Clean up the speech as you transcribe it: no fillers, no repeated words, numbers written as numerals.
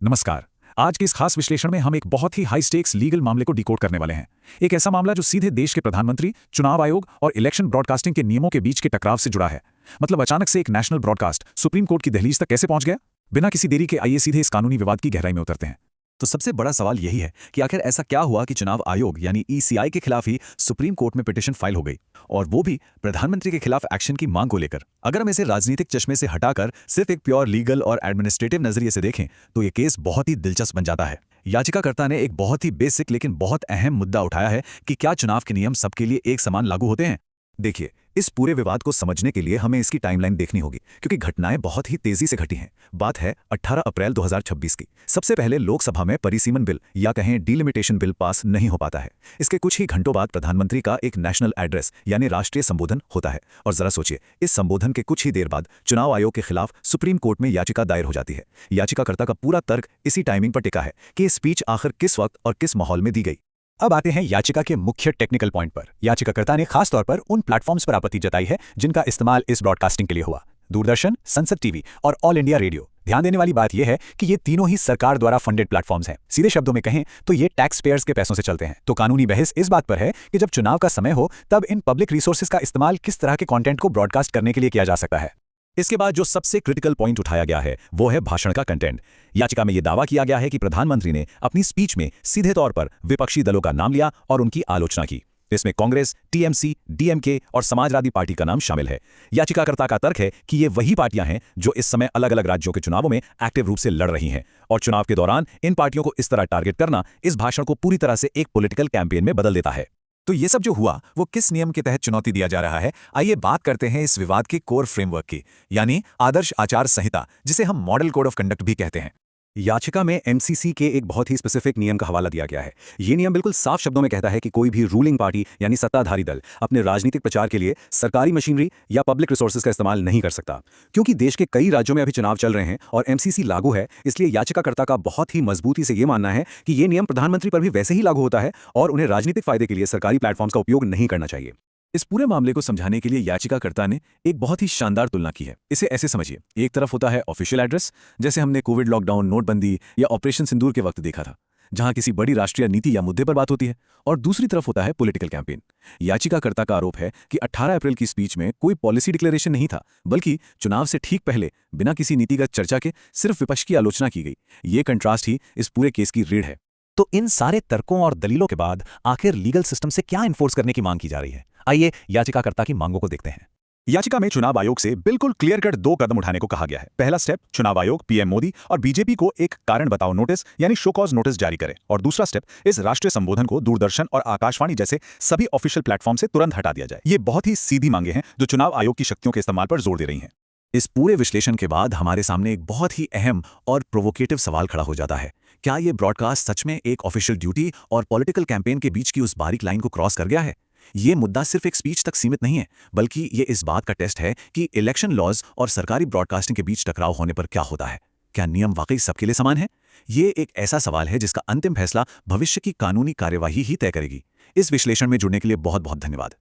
नमस्कार। आज के इस खास विश्लेषण में हम एक बहुत ही हाई स्टेक्स लीगल मामले को डिकोड करने वाले हैं। एक ऐसा मामला जो सीधे देश के प्रधानमंत्री, चुनाव आयोग और इलेक्शन ब्रॉडकास्टिंग के नियमों के बीच के टकराव से जुड़ा है। मतलब अचानक से एक नेशनल ब्रॉडकास्ट सुप्रीम कोर्ट की दहलीज तक कैसे पहुंच गया। बिना किसी देरी के आइए सीधे इस कानूनी विवाद की गहराई में उतरते हैं। तो सबसे बड़ा सवाल यही है कि आखिर ऐसा क्या हुआ कि चुनाव आयोग यानी ईसीआई के खिलाफ ही सुप्रीम कोर्ट में पिटीशन फाइल हो गई, और वो भी प्रधानमंत्री के खिलाफ एक्शन की मांग को लेकर। अगर हम इसे राजनीतिक चश्मे से हटाकर सिर्फ एक प्योर लीगल और एडमिनिस्ट्रेटिव नजरिए से देखें तो ये केस बहुत ही दिलचस्प बन जाता है। याचिकाकर्ता ने एक बहुत ही बेसिक लेकिन बहुत अहम मुद्दा उठाया है कि क्या चुनाव के नियम सबके लिए एक समान लागू होते हैं। देखिए, इस पूरे विवाद को समझने के लिए हमें इसकी टाइमलाइन देखनी होगी, क्योंकि घटनाएं बहुत ही तेजी से घटी हैं। बात है 18 अप्रैल 2026 की। सबसे पहले लोकसभा में परिसीमन बिल या कहें डिलिमिटेशन बिल पास नहीं हो पाता है। इसके कुछ ही घंटों बाद प्रधानमंत्री का एक नेशनल एड्रेस यानी राष्ट्रीय संबोधन होता है, और जरा सोचिए, इस संबोधन के कुछ ही देर बाद चुनाव आयोग के खिलाफ सुप्रीम कोर्ट में याचिका दायर हो जाती है। याचिकाकर्ता का पूरा तर्क इसी टाइमिंग पर टिका है कि ये स्पीच आखिर किस वक्त और किस माहौल में दी गई। अब आते हैं याचिका के मुख्य टेक्निकल पॉइंट पर। याचिकाकर्ता ने खास तौर पर उन प्लेटफॉर्म्स पर आपत्ति जताई है जिनका इस्तेमाल इस ब्रॉडकास्टिंग के लिए हुआ: दूरदर्शन, संसद टीवी और ऑल इंडिया रेडियो। ध्यान देने वाली बात यह है कि ये तीनों ही सरकार द्वारा फंडेड प्लेटफॉर्म्स हैं। सीधे शब्दों में कहें तो ये टैक्स पेयर्स के पैसों से चलते हैं। तो कानूनी बहस इस बात पर है कि जब चुनाव का समय हो तब इन पब्लिक रिसोर्सेज का इस्तेमाल किस तरह के कंटेंट को ब्रॉडकास्ट करने के लिए किया जा सकता है। इसके बाद जो सबसे क्रिटिकल पॉइंट उठाया गया है वो है भाषण का कंटेंट। याचिका में यह दावा किया गया है कि प्रधानमंत्री ने अपनी स्पीच में सीधे तौर पर विपक्षी दलों का नाम लिया और उनकी आलोचना की। इसमें कांग्रेस, टीएमसी, डीएमके और समाजवादी पार्टी का नाम शामिल है। याचिकाकर्ता का तर्क है कि ये वही पार्टियां हैं जो इस समय अलग अलग राज्यों के चुनावों में एक्टिव रूप से लड़ रही हैं, और चुनाव के दौरान इन पार्टियों को इस तरह टारगेट करना इस भाषण को पूरी तरह से एक पॉलिटिकल कैंपेन में बदल देता है। तो ये सब जो हुआ वो किस नियम के तहत चुनौती दिया जा रहा है? आइए बात करते हैं इस विवाद के कोर फ्रेमवर्क की, यानी आदर्श आचार संहिता, जिसे हम मॉडल कोड ऑफ कंडक्ट भी कहते हैं। याचिका में एमसीसी के एक बहुत ही स्पेसिफिक नियम का हवाला दिया गया है। ये नियम बिल्कुल साफ शब्दों में कहता है कि कोई भी रूलिंग पार्टी यानी सत्ताधारी दल अपने राजनीतिक प्रचार के लिए सरकारी मशीनरी या पब्लिक रिसोर्सेज का इस्तेमाल नहीं कर सकता। क्योंकि देश के कई राज्यों में अभी चुनाव चल रहे हैं और एमसीसी लागू है, इसलिए याचिकाकर्ता का बहुत ही मजबूती से यह मानना है कि यह नियम प्रधानमंत्री पर भी वैसे ही लागू होता है और उन्हें राजनीतिक फायदे के लिए सरकारी प्लेटफॉर्म्स का उपयोग नहीं करना चाहिए। इस पूरे मामले को समझाने के लिए याचिकाकर्ता ने एक बहुत ही शानदार तुलना की है। इसे ऐसे समझिए, एक तरफ होता है ऑफिशियल एड्रेस, जैसे हमने कोविड लॉकडाउन, नोटबंदी या ऑपरेशन सिंदूर के वक्त देखा था, जहां किसी बड़ी राष्ट्रीय नीति या मुद्दे पर बात होती है, और दूसरी तरफ होता है पॉलिटिकल कैंपेन। याचिकाकर्ता का आरोप है कि 18 अप्रैल की स्पीच में कोई पॉलिसी डिक्लेरेशन नहीं था, बल्कि चुनाव से ठीक पहले बिना किसी नीतिगत चर्चा के सिर्फ विपक्ष की आलोचना की गई। ये कंट्रास्ट ही इस पूरे केस की रीढ़ है। तो इन सारे तर्कों और दलीलों के बाद आखिर लीगल सिस्टम से क्या इन्फोर्स करने की मांग की जा रही है? आइए याचिकाकर्ता की मांगों को देखते हैं। याचिका में चुनाव आयोग से बिल्कुल क्लियर कट 2 कदम उठाने को कहा गया है। पहला स्टेप, चुनाव आयोग पीएम मोदी और बीजेपी को एक कारण बताओ नोटिस यानी शो कॉज नोटिस जारी करे, और दूसरा स्टेप, इस राष्ट्रीय संबोधन को दूरदर्शन और आकाशवाणी जैसे सभी ऑफिशियल प्लेटफॉर्म से तुरंत हटा दिया जाए। ये बहुत ही सीधी मांगे हैं जो चुनाव आयोग की शक्तियों के इस्तेमाल पर जोर दे रही हैं। इस पूरे विश्लेषण के बाद हमारे सामने एक बहुत ही अहम और प्रोवोकेटिव सवाल खड़ा हो जाता है: क्या ये ब्रॉडकास्ट सच में एक ऑफिशियल ड्यूटी और पॉलिटिकल कैंपेन के बीच की उस बारीक लाइन को क्रॉस कर गया है? ये मुद्दा सिर्फ एक स्पीच तक सीमित नहीं है, बल्कि ये इस बात का टेस्ट है कि इलेक्शन लॉज और सरकारी ब्रॉडकास्टिंग के बीच टकराव होने पर क्या होता है। क्या नियम वाकई सबके लिए समान है? ये एक ऐसा सवाल है जिसका अंतिम फैसला भविष्य की कानूनी कार्यवाही ही तय करेगी। इस विश्लेषण में जुड़ने के लिए बहुत बहुत धन्यवाद।